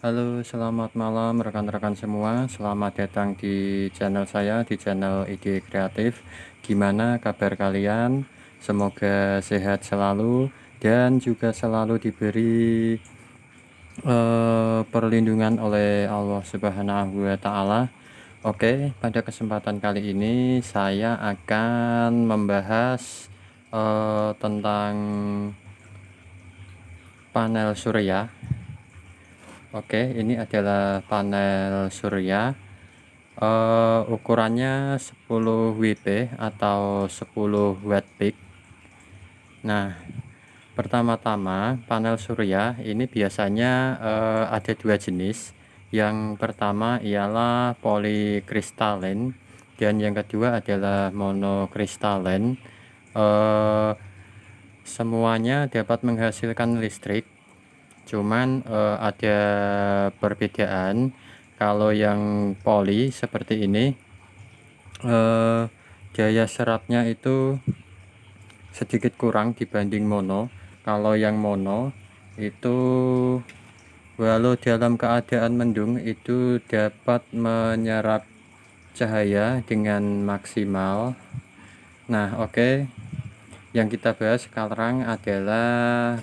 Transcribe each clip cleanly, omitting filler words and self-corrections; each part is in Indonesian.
Halo, selamat malam rekan-rekan semua. Selamat datang di channel saya, di channel Ide Kreatif. Gimana kabar kalian? Semoga sehat selalu dan juga selalu diberi perlindungan oleh Allah Subhanahu wa Ta'ala. Oke, pada kesempatan kali ini saya akan membahas tentang panel surya. Oke, ini adalah panel surya. Ukurannya 10 WP atau 10 watt peak. Nah, pertama-tama panel surya ini biasanya ada dua jenis. Yang pertama ialah polikristalen dan yang kedua adalah monokristalen. Semuanya dapat menghasilkan listrik. Cuman ada perbedaan. Kalau yang poli seperti ini daya serapnya itu sedikit kurang dibanding mono. Kalau yang mono itu walau dalam keadaan mendung itu dapat menyerap cahaya dengan maksimal. Nah, oke. Yang kita bahas sekarang adalah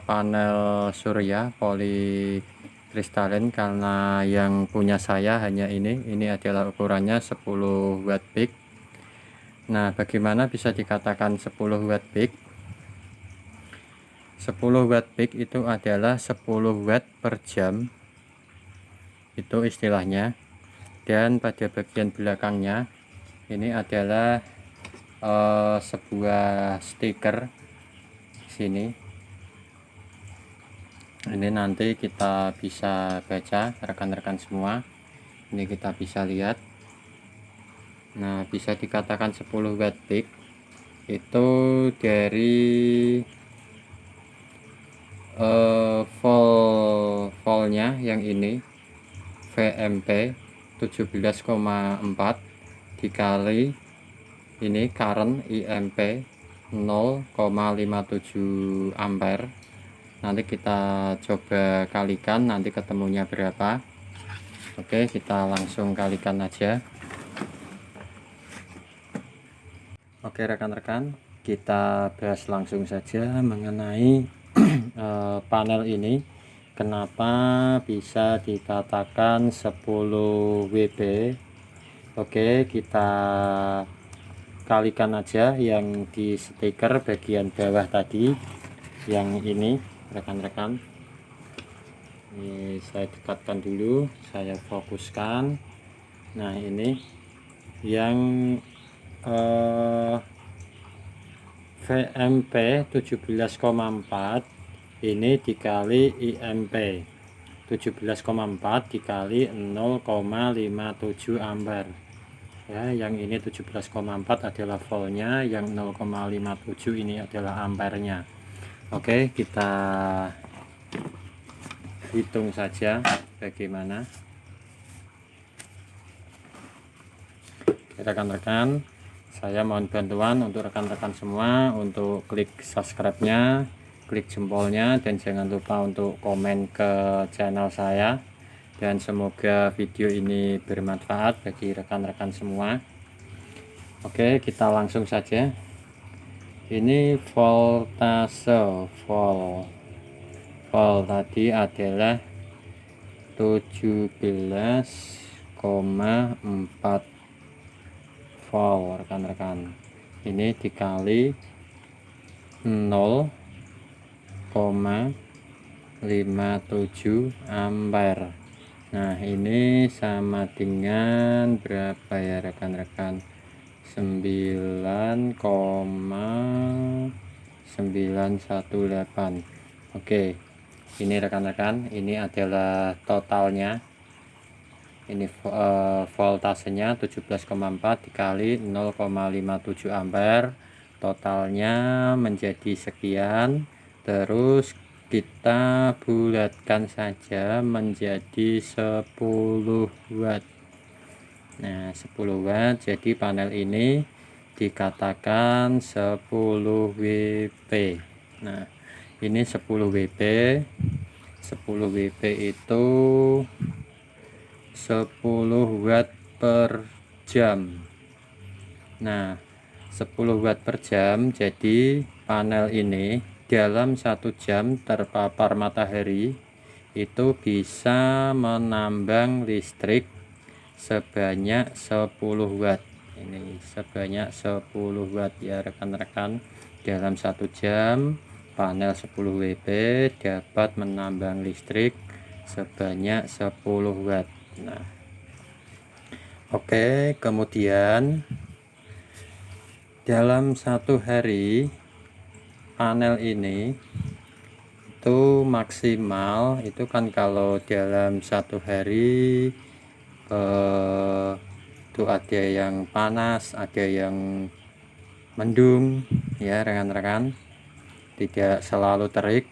panel surya polikristalen, karena yang punya saya hanya ini adalah ukurannya 10 watt peak. Nah, bagaimana bisa dikatakan 10 watt peak? 10 watt peak itu adalah 10 watt per jam, itu istilahnya. Dan pada bagian belakangnya ini adalah sebuah stiker sini. Ini nanti kita bisa baca rekan-rekan semua. Ini kita bisa lihat. Nah, bisa dikatakan 10 watt peak itu dari voltnya yang ini VMP 17,4 dikali ini current IMP 0,57 ampere. Nanti kita coba kalikan, nanti ketemunya berapa. Oke, kita langsung kalikan aja. Oke rekan-rekan, kita bahas langsung saja mengenai panel ini. Kenapa bisa dikatakan 10 WP? Oke, kita kalikan aja yang di stiker bagian bawah tadi, yang ini rekan-rekan. Ini saya dekatkan dulu, saya fokuskan. Nah, ini yang VMP 17,4 ini dikali IMP 17,4 dikali 0,57 ampere ya. Yang ini 17,4 adalah voltnya, yang 0,57 ini adalah ampernya. Oke, kita hitung saja bagaimana. Rekan-rekan, saya mohon bantuan untuk rekan-rekan semua untuk klik subscribe-nya, klik jempolnya, dan jangan lupa untuk komen ke channel saya. Dan semoga video ini bermanfaat bagi rekan-rekan semua. Oke, kita langsung saja. Ini voltase volt tadi adalah 17,4 volt rekan-rekan. Ini dikali 0,57 ampere. Nah, ini sama dengan berapa ya rekan-rekan? 9,918. Oke, ini rekan-rekan, ini adalah totalnya. Ini voltasenya 17,4 dikali 0,57 ampere, totalnya menjadi sekian. Terus kita bulatkan saja menjadi 10 watt. Nah, 10 watt, jadi panel ini dikatakan 10 WP. Nah, ini 10 WP. 10 WP itu 10 watt per jam. Nah, 10 watt per jam, jadi panel ini dalam 1 jam terpapar matahari itu bisa menambang listrik sebanyak 10 watt. Ini sebanyak 10 watt ya rekan-rekan. Dalam 1 jam panel 10 WP dapat menambang listrik sebanyak 10 watt. Nah, oke, kemudian dalam 1 hari panel ini itu maksimal itu kan kalau dalam 1 hari itu ada yang panas, ada yang mendung ya rekan-rekan, tidak selalu terik.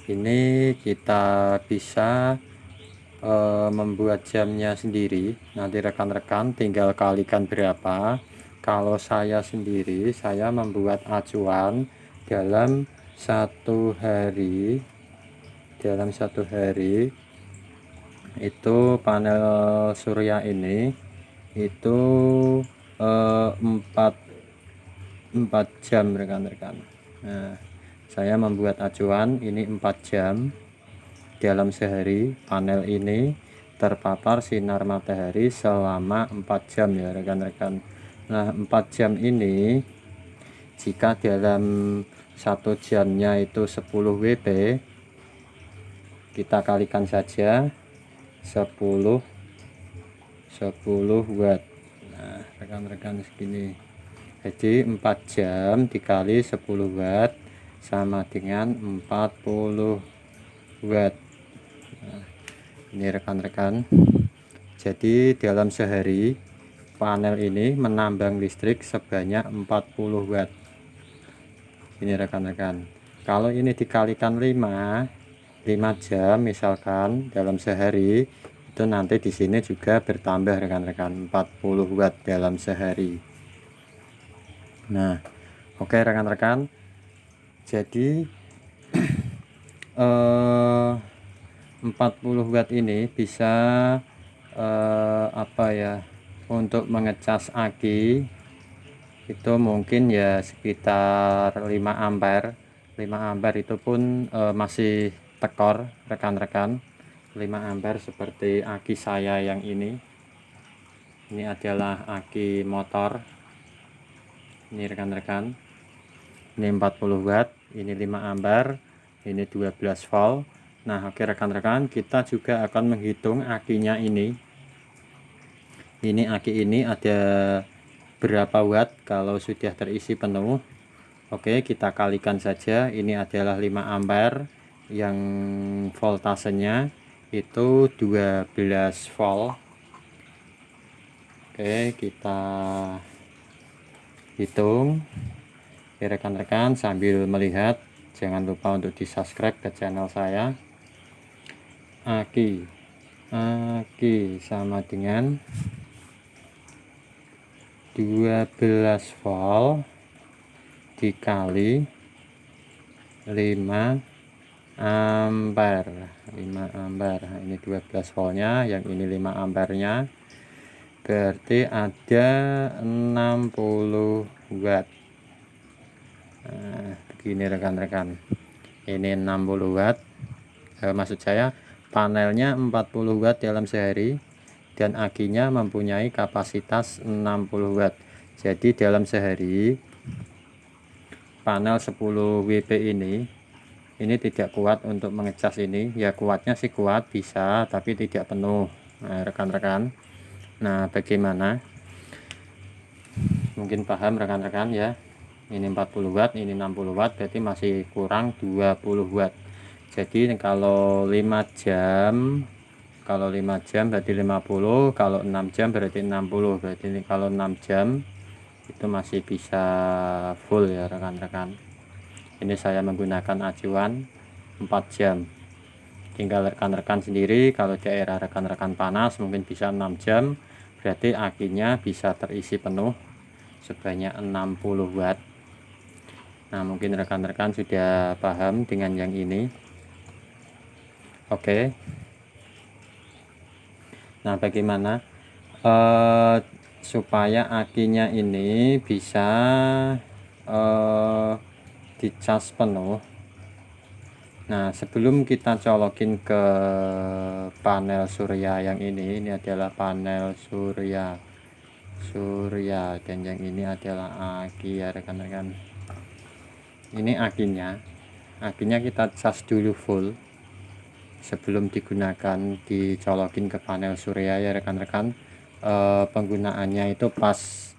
Ini kita bisa membuat jamnya sendiri. Nanti rekan-rekan tinggal kalikan berapa. Kalau saya sendiri, saya membuat acuan dalam 1 hari, itu panel surya ini itu 4 jam rekan-rekan. Nah, saya membuat acuan ini 4 jam. Dalam sehari panel ini terpapar sinar matahari selama 4 jam ya rekan-rekan. Nah, 4 jam ini jika dalam 1 jamnya itu 10 WP, kita kalikan saja 10 watt. Nah rekan-rekan segini, jadi 4 jam dikali 10 watt sama dengan 40 watt. Nah, ini rekan-rekan, jadi dalam sehari panel ini menambang listrik sebanyak 40 watt. Ini rekan-rekan, kalau ini dikalikan 5 jam misalkan dalam sehari, itu nanti di sini juga bertambah rekan-rekan 40 watt dalam sehari. Nah, oke rekan-rekan, jadi 40 watt ini bisa apa ya, untuk mengecas aki itu mungkin ya sekitar 5 ampere. 5 ampere itu pun masih tekor rekan-rekan. 5 ampere seperti aki saya yang ini adalah aki motor. Ini rekan-rekan, ini 40 watt, ini 5 ampere, ini 12 volt. Nah, oke rekan-rekan, kita juga akan menghitung akinya ini. Ini aki ini ada berapa watt kalau sudah terisi penuh. Oke, kita kalikan saja. Ini adalah 5 ampere yang voltasenya itu 12 volt. Oke, kita hitung ya rekan-rekan sambil melihat. Jangan lupa untuk di subscribe ke channel saya. Aki sama dengan 12 volt dikali 5 ampere. 5 ampere, ini 12 voltnya, yang ini 5 ampernya, berarti ada 60 watt. Nah, begini rekan-rekan, ini 60 watt, maksud saya panelnya 40 watt dalam sehari dan akinya mempunyai kapasitas 60 watt. Jadi dalam sehari panel 10 WP ini tidak kuat untuk mengecas ini. Ya kuatnya sih kuat, bisa, tapi tidak penuh. Nah rekan-rekan, nah bagaimana, mungkin paham rekan-rekan ya. Ini 40 watt, ini 60 watt, berarti masih kurang 20 watt. Jadi kalau 5 jam berarti 50, kalau 6 jam berarti 60. Berarti ini kalau 6 jam itu masih bisa full ya rekan-rekan. Ini saya menggunakan acuan 4 jam. Tinggal rekan-rekan sendiri, kalau daerah rekan-rekan panas mungkin bisa 6 jam, berarti akinya bisa terisi penuh sebanyak 60 watt. Nah, mungkin rekan-rekan sudah paham dengan yang ini. Oke. Nah, bagaimana supaya akinya ini bisa dicas penuh. Nah, sebelum kita colokin ke panel surya yang ini adalah panel surya dan yang ini adalah aki ya rekan-rekan. Ini akinya kita cas dulu full sebelum digunakan dicolokin ke panel surya ya rekan-rekan. Penggunaannya itu pas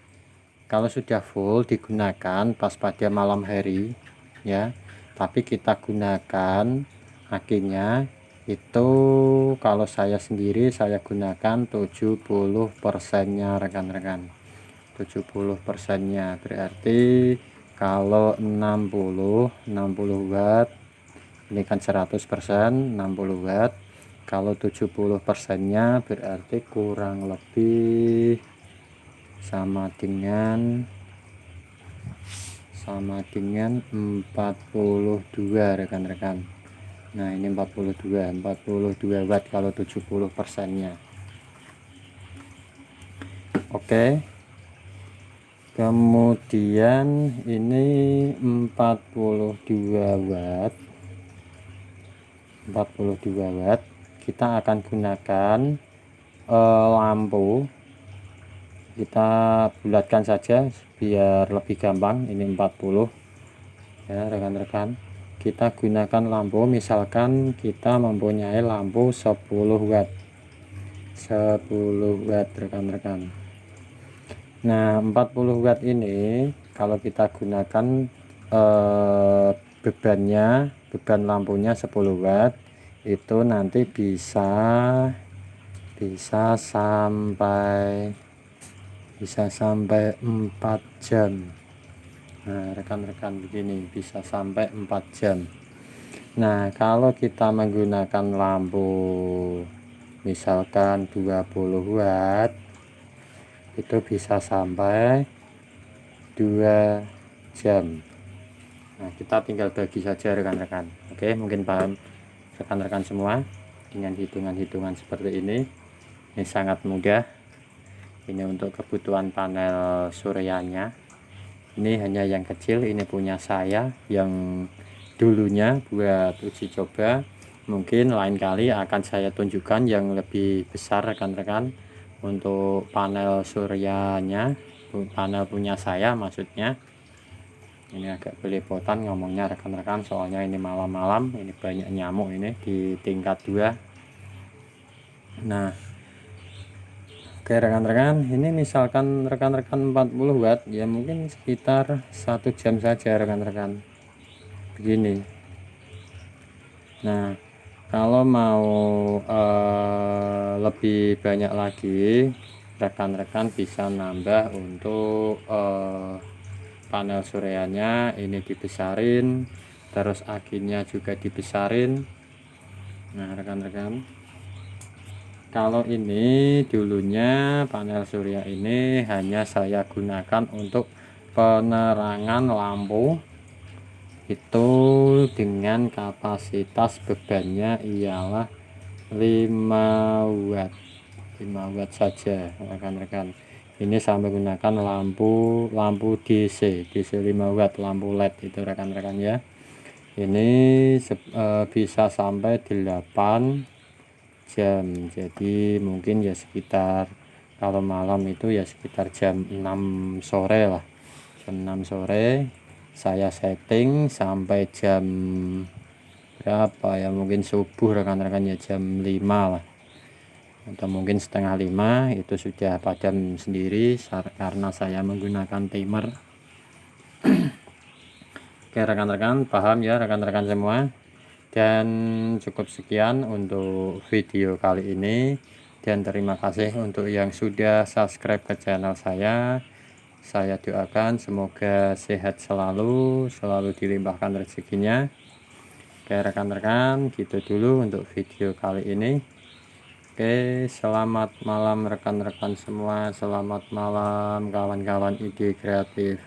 kalau sudah full digunakan pas pada malam hari ya, tapi kita gunakan akinya itu kalau saya sendiri saya gunakan 70% nya rekan-rekan. 70% nya berarti kalau 60 watt ini kan 100% 60 watt, kalau 70% nya berarti kurang lebih sama dengan 42 rekan-rekan. Nah, ini 42 watt kalau 70% nya. Oke. Kemudian ini 42 watt kita akan gunakan lampu. Kita bulatkan saja biar lebih gampang. Ini 40 ya rekan-rekan. Kita gunakan lampu, misalkan kita mempunyai lampu 10 watt rekan-rekan. Nah, 40 watt ini kalau kita gunakan beban lampunya 10 watt itu nanti bisa sampai 4 jam. Nah, rekan-rekan begini bisa sampai 4 jam. Nah, kalau kita menggunakan lampu misalkan 20 watt itu bisa sampai 2 jam. Nah, kita tinggal bagi saja rekan-rekan. Oke, mungkin paham rekan-rekan semua dengan hitungan-hitungan seperti ini. Ini sangat mudah. Ini untuk kebutuhan panel suryanya. Ini hanya yang kecil, ini punya saya yang dulunya buat uji coba. Mungkin lain kali akan saya tunjukkan yang lebih besar rekan-rekan untuk panel suryanya, panel punya saya maksudnya. Ini agak belepotan ngomongnya rekan-rekan, soalnya ini malam-malam, ini banyak nyamuk ini di tingkat 2. Nah, oke rekan-rekan, ini misalkan rekan-rekan 40 watt ya mungkin sekitar 1 jam saja rekan-rekan begini. Nah, kalau mau lebih banyak lagi rekan-rekan bisa nambah untuk panel suryanya ini dibesarin, terus akinya juga dibesarin. Nah rekan-rekan, kalau ini dulunya panel surya ini hanya saya gunakan untuk penerangan lampu itu dengan kapasitas bebannya ialah 5 watt saja rekan-rekan. Ini saya menggunakan lampu DC 5 watt, lampu LED itu rekan-rekan ya. Ini bisa sampai 8 jam, jadi mungkin ya sekitar kalau malam itu ya sekitar jam 6 sore lah, jam 6 sore saya setting sampai jam berapa ya, mungkin subuh rekan-rekan ya, jam 5 lah atau mungkin setengah 5 itu sudah padam sendiri karena saya menggunakan timer. Oke rekan-rekan, paham ya rekan-rekan semua. Dan cukup sekian untuk video kali ini, dan terima kasih untuk yang sudah subscribe ke channel saya. Saya doakan semoga sehat selalu dilimpahkan rezekinya. Oke rekan-rekan, gitu dulu untuk video kali ini. Oke, selamat malam rekan-rekan semua, selamat malam kawan-kawan ide kreatif.